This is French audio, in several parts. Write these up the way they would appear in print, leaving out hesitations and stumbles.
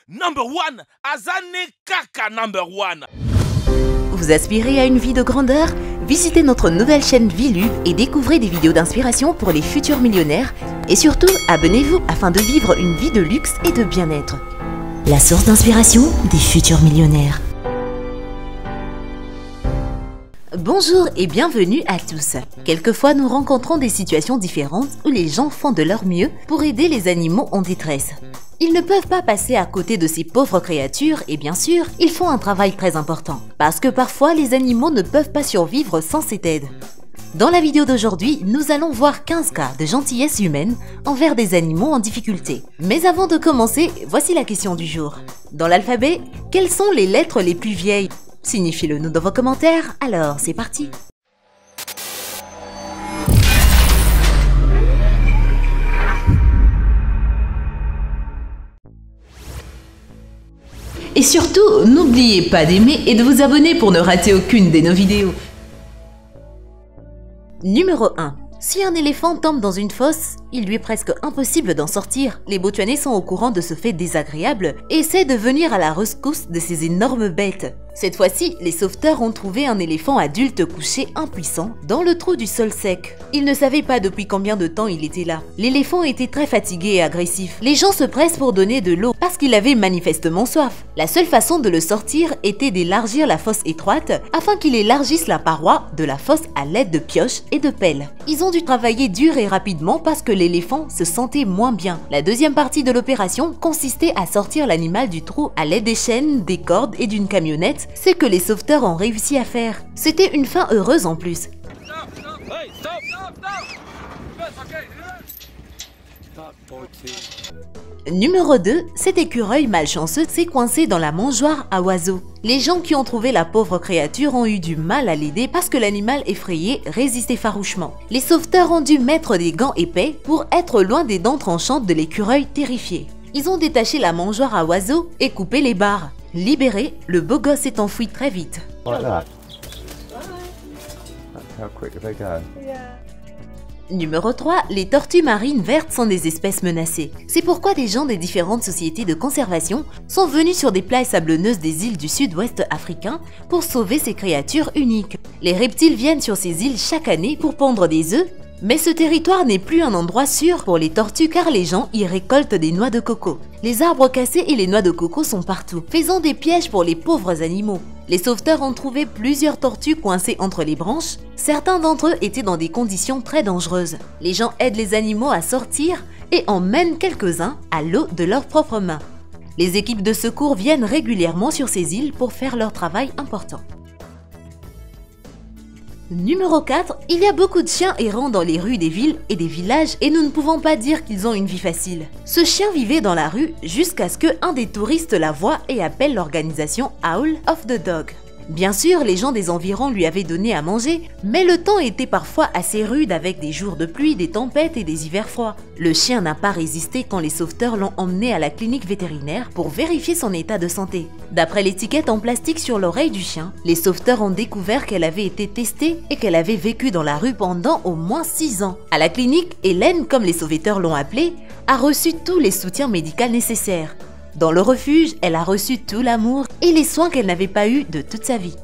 Number one, Azane Kaka number one. Vous aspirez à une vie de grandeur? Visitez notre nouvelle chaîne Vilu et découvrez des vidéos d'inspiration pour les futurs millionnaires. Et surtout, abonnez-vous afin de vivre une vie de luxe et de bien-être. La source d'inspiration des futurs millionnaires. Bonjour et bienvenue à tous. Quelquefois, nous rencontrons des situations différentes où les gens font de leur mieux pour aider les animaux en détresse. Ils ne peuvent pas passer à côté de ces pauvres créatures et bien sûr, ils font un travail très important. Parce que parfois, les animaux ne peuvent pas survivre sans cette aide. Dans la vidéo d'aujourd'hui, nous allons voir 15 cas de gentillesse humaine envers des animaux en difficulté. Mais avant de commencer, voici la question du jour. Dans l'alphabet, quelles sont les lettres les plus vieilles? Signifiez-le nous dans vos commentaires, alors c'est parti! Et surtout, n'oubliez pas d'aimer et de vous abonner pour ne rater aucune de nos vidéos. Numéro 1. Si un éléphant tombe dans une fosse, il lui est presque impossible d'en sortir. Les Botswanais sont au courant de ce fait désagréable et essaient de venir à la rescousse de ces énormes bêtes. Cette fois-ci, les sauveteurs ont trouvé un éléphant adulte couché impuissant dans le trou du sol sec. Ils ne savaient pas depuis combien de temps il était là. L'éléphant était très fatigué et agressif. Les gens se pressent pour donner de l'eau parce qu'il avait manifestement soif. La seule façon de le sortir était d'élargir la fosse étroite afin qu'il élargisse la paroi de la fosse à l'aide de pioches et de pelles. Ils ont dû travailler dur et rapidement parce que l'éléphant se sentait moins bien. La deuxième partie de l'opération consistait à sortir l'animal du trou à l'aide des chaînes, des cordes et d'une camionnette. C'est que les sauveteurs ont réussi à faire. C'était une fin heureuse en plus. Numéro 2, cet écureuil malchanceux s'est coincé dans la mangeoire à oiseaux. Les gens qui ont trouvé la pauvre créature ont eu du mal à l'aider parce que l'animal effrayé résistait farouchement. Les sauveteurs ont dû mettre des gants épais pour être loin des dents tranchantes de l'écureuil terrifié. Ils ont détaché la mangeoire à oiseaux et coupé les barres. Libéré, le beau gosse s'est enfui très vite. Numéro 3, les tortues marines vertes sont des espèces menacées. C'est pourquoi des gens des différentes sociétés de conservation sont venus sur des plages sablonneuses des îles du sud-ouest africain pour sauver ces créatures uniques. Les reptiles viennent sur ces îles chaque année pour pondre des œufs, mais ce territoire n'est plus un endroit sûr pour les tortues car les gens y récoltent des noix de coco. Les arbres cassés et les noix de coco sont partout, faisant des pièges pour les pauvres animaux. Les sauveteurs ont trouvé plusieurs tortues coincées entre les branches. Certains d'entre eux étaient dans des conditions très dangereuses. Les gens aident les animaux à sortir et emmènent quelques-uns à l'eau de leurs propres mains. Les équipes de secours viennent régulièrement sur ces îles pour faire leur travail important. Numéro 4, il y a beaucoup de chiens errants dans les rues des villes et des villages et nous ne pouvons pas dire qu'ils ont une vie facile. Ce chien vivait dans la rue jusqu'à ce qu'un des touristes la voie et appelle l'organisation Howl of the Dog. Bien sûr, les gens des environs lui avaient donné à manger, mais le temps était parfois assez rude avec des jours de pluie, des tempêtes et des hivers froids. Le chien n'a pas résisté quand les sauveteurs l'ont emmené à la clinique vétérinaire pour vérifier son état de santé. D'après l'étiquette en plastique sur l'oreille du chien, les sauveteurs ont découvert qu'elle avait été testée et qu'elle avait vécu dans la rue pendant au moins 6 ans. À la clinique, Hélène, comme les sauveteurs l'ont appelée, a reçu tous les soutiens médicaux nécessaires. Dans le refuge, elle a reçu tout l'amour et les soins qu'elle n'avait pas eu de toute sa vie.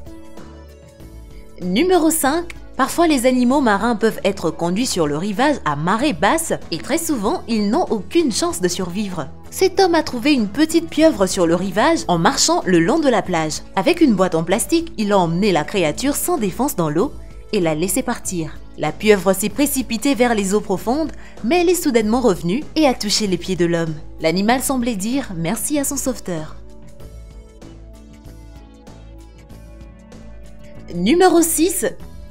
Numéro 5. Parfois les animaux marins peuvent être conduits sur le rivage à marée basse et très souvent ils n'ont aucune chance de survivre. Cet homme a trouvé une petite pieuvre sur le rivage en marchant le long de la plage. Avec une boîte en plastique, il a emmené la créature sans défense dans l'eau et l'a laissé partir. La pieuvre s'est précipitée vers les eaux profondes, mais elle est soudainement revenue et a touché les pieds de l'homme. L'animal semblait dire merci à son sauveteur. Numéro 6.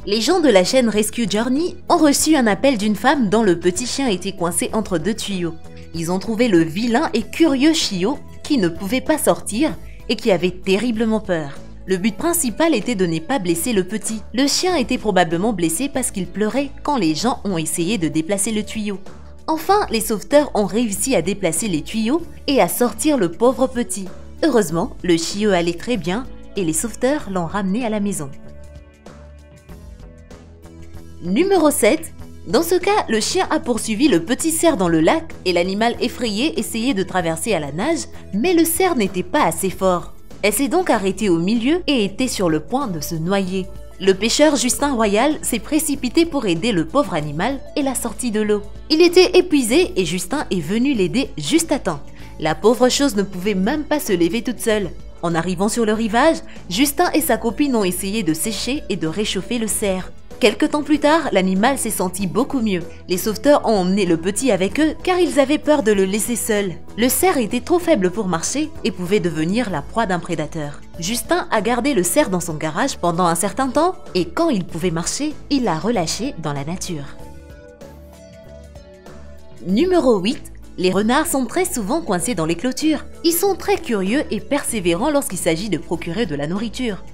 Les gens de la chaîne Rescue Journey ont reçu un appel d'une femme dont le petit chien était coincé entre 2 tuyaux. Ils ont trouvé le vilain et curieux chiot qui ne pouvait pas sortir et qui avait terriblement peur. Le but principal était de ne pas blesser le petit. Le chien était probablement blessé parce qu'il pleurait quand les gens ont essayé de déplacer le tuyau. Enfin, les sauveteurs ont réussi à déplacer les tuyaux et à sortir le pauvre petit. Heureusement, le chiot allait très bien et les sauveteurs l'ont ramené à la maison. Numéro 7. Dans ce cas, le chien a poursuivi le petit cerf dans le lac et l'animal effrayé essayait de traverser à la nage, mais le cerf n'était pas assez fort. Elle s'est donc arrêtée au milieu et était sur le point de se noyer. Le pêcheur Justin Royal s'est précipité pour aider le pauvre animal et l'a sorti de l'eau. Il était épuisé et Justin est venu l'aider juste à temps. La pauvre chose ne pouvait même pas se lever toute seule. En arrivant sur le rivage, Justin et sa copine ont essayé de sécher et de réchauffer le cerf. Quelque temps plus tard, l'animal s'est senti beaucoup mieux. Les sauveteurs ont emmené le petit avec eux car ils avaient peur de le laisser seul. Le cerf était trop faible pour marcher et pouvait devenir la proie d'un prédateur. Justin a gardé le cerf dans son garage pendant un certain temps et quand il pouvait marcher, il l'a relâché dans la nature. Numéro 8. Les renards sont très souvent coincés dans les clôtures. Ils sont très curieux et persévérants lorsqu'il s'agit de procurer de la nourriture.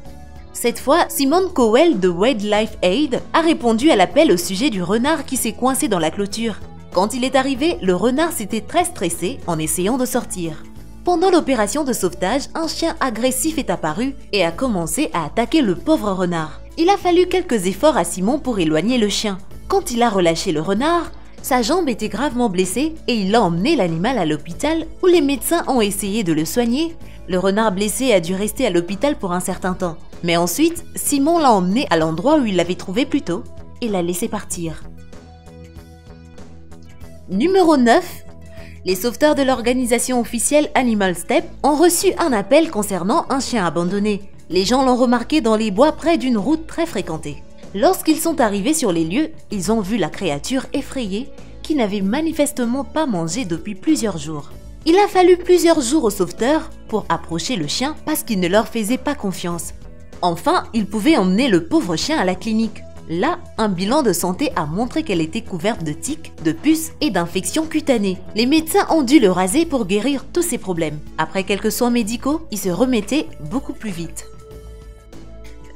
Cette fois, Simone Cowell de Wildlife Aid a répondu à l'appel au sujet du renard qui s'est coincé dans la clôture. Quand il est arrivé, le renard s'était très stressé en essayant de sortir. Pendant l'opération de sauvetage, un chien agressif est apparu et a commencé à attaquer le pauvre renard. Il a fallu quelques efforts à Simon pour éloigner le chien. Quand il a relâché le renard, sa jambe était gravement blessée et il a emmené l'animal à l'hôpital où les médecins ont essayé de le soigner. Le renard blessé a dû rester à l'hôpital pour un certain temps. Mais ensuite, Simon l'a emmené à l'endroit où il l'avait trouvé plus tôt et l'a laissé partir. Numéro 9. Les sauveteurs de l'organisation officielle Animal Step ont reçu un appel concernant un chien abandonné. Les gens l'ont remarqué dans les bois près d'une route très fréquentée. Lorsqu'ils sont arrivés sur les lieux, ils ont vu la créature effrayée qui n'avait manifestement pas mangé depuis plusieurs jours. Il a fallu plusieurs jours aux sauveteurs pour approcher le chien parce qu'il ne leur faisait pas confiance. Enfin, ils pouvaient emmener le pauvre chien à la clinique. Là, un bilan de santé a montré qu'elle était couverte de tiques, de puces et d'infections cutanées. Les médecins ont dû le raser pour guérir tous ses problèmes. Après quelques soins médicaux, il se remettait beaucoup plus vite.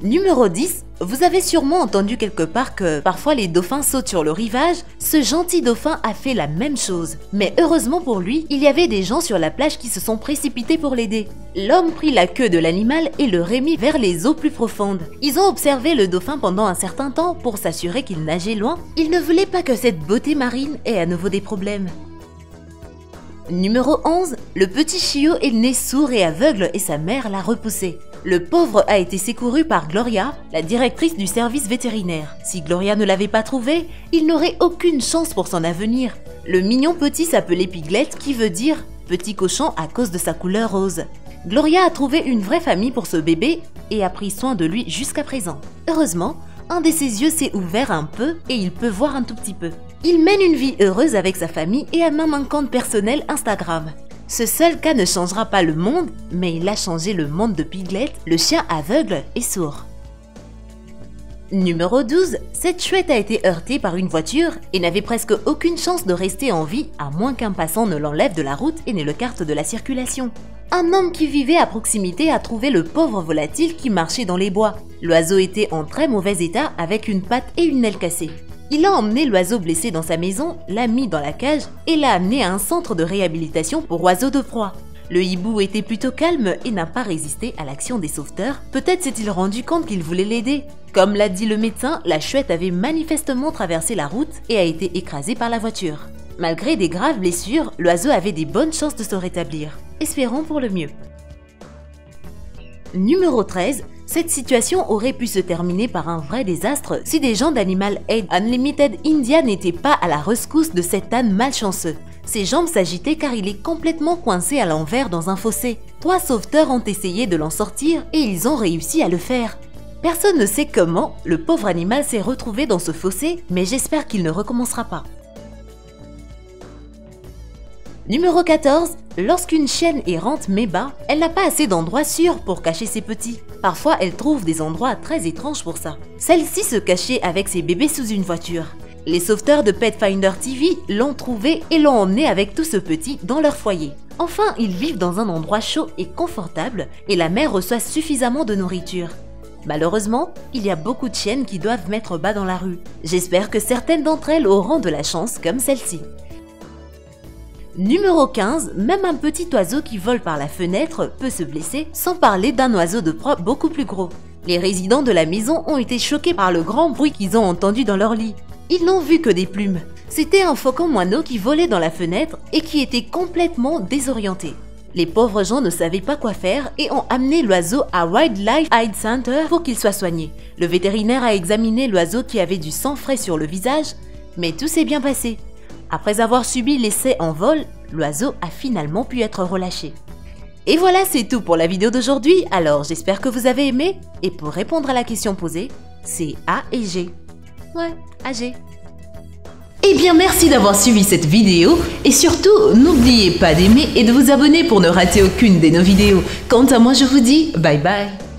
Numéro 10. Vous avez sûrement entendu quelque part que parfois les dauphins sautent sur le rivage. Ce gentil dauphin a fait la même chose. Mais heureusement pour lui, il y avait des gens sur la plage qui se sont précipités pour l'aider. L'homme prit la queue de l'animal et le remit vers les eaux plus profondes. Ils ont observé le dauphin pendant un certain temps pour s'assurer qu'il nageait loin. Ils ne voulaient pas que cette beauté marine ait à nouveau des problèmes. Numéro 11. Le petit chiot est né sourd et aveugle et sa mère l'a repoussé. Le pauvre a été secouru par Gloria, la directrice du service vétérinaire. Si Gloria ne l'avait pas trouvé, il n'aurait aucune chance pour son avenir. Le mignon petit s'appelait Piglet, qui veut dire « petit cochon » à cause de sa couleur rose. Gloria a trouvé une vraie famille pour ce bébé et a pris soin de lui jusqu'à présent. Heureusement, un de ses yeux s'est ouvert un peu et il peut voir un tout petit peu. Il mène une vie heureuse avec sa famille et a même un compte personnel Instagram. Ce seul cas ne changera pas le monde, mais il a changé le monde de Piglet, le chien aveugle et sourd. Numéro 12. Cette chouette a été heurtée par une voiture et n'avait presque aucune chance de rester en vie à moins qu'un passant ne l'enlève de la route et ne l'écarte de la circulation. Un homme qui vivait à proximité a trouvé le pauvre volatile qui marchait dans les bois. L'oiseau était en très mauvais état avec une patte et une aile cassée. Il a emmené l'oiseau blessé dans sa maison, l'a mis dans la cage et l'a amené à un centre de réhabilitation pour oiseaux de proie. Le hibou était plutôt calme et n'a pas résisté à l'action des sauveteurs. Peut-être s'est-il rendu compte qu'ils voulaient l'aider. Comme l'a dit le médecin, la chouette avait manifestement traversé la route et a été écrasée par la voiture. Malgré des graves blessures, l'oiseau avait des bonnes chances de se rétablir. Espérons pour le mieux. Numéro 13. Cette situation aurait pu se terminer par un vrai désastre si des gens d'Animal Aid Unlimited India n'étaient pas à la rescousse de cet âne malchanceux. Ses jambes s'agitaient car il est complètement coincé à l'envers dans un fossé. 3 sauveteurs ont essayé de l'en sortir et ils ont réussi à le faire. Personne ne sait comment le pauvre animal s'est retrouvé dans ce fossé, mais j'espère qu'il ne recommencera pas. Numéro 14. Lorsqu'une chienne errante met bas, elle n'a pas assez d'endroits sûrs pour cacher ses petits. Parfois, elle trouve des endroits très étranges pour ça. Celle-ci se cachait avec ses bébés sous une voiture. Les sauveteurs de Petfinder TV l'ont trouvé et l'ont emmené avec tout ce petit dans leur foyer. Enfin, ils vivent dans un endroit chaud et confortable et la mère reçoit suffisamment de nourriture. Malheureusement, il y a beaucoup de chiennes qui doivent mettre bas dans la rue. J'espère que certaines d'entre elles auront de la chance comme celle-ci. Numéro 15, même un petit oiseau qui vole par la fenêtre peut se blesser, sans parler d'un oiseau de proie beaucoup plus gros. Les résidents de la maison ont été choqués par le grand bruit qu'ils ont entendu dans leur lit. ils n'ont vu que des plumes. C'était un faucon moineau qui volait dans la fenêtre et qui était complètement désorienté. Les pauvres gens ne savaient pas quoi faire et ont amené l'oiseau à Wildlife Aid Center pour qu'il soit soigné. Le vétérinaire a examiné l'oiseau qui avait du sang frais sur le visage, mais tout s'est bien passé. Après avoir subi l'essai en vol, l'oiseau a finalement pu être relâché. Et voilà, c'est tout pour la vidéo d'aujourd'hui, alors j'espère que vous avez aimé. Et pour répondre à la question posée, c'est A et G. Ouais, AG. Eh bien, merci d'avoir suivi cette vidéo et surtout, n'oubliez pas d'aimer et de vous abonner pour ne rater aucune de nos vidéos. Quant à moi, je vous dis bye bye.